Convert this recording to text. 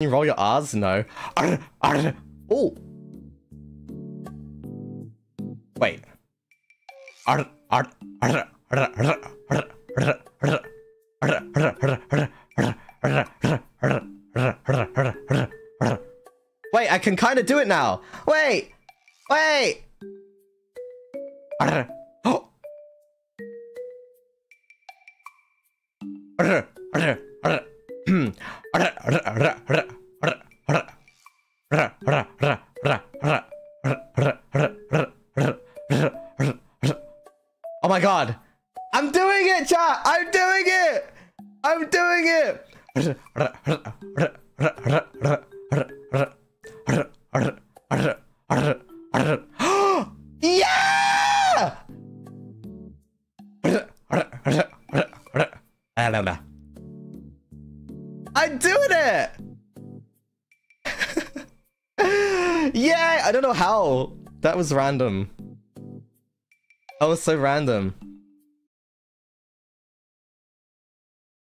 you roll your R's? No. Oh. Wait. Wait, I can kind of do it now. Wait. Wait. Oh. Oh my god. I'm doing it, chat. I'm doing it. I'm doing it. Yeah! I'm doing it! Yeah, I don't know how. That was random. That was so random.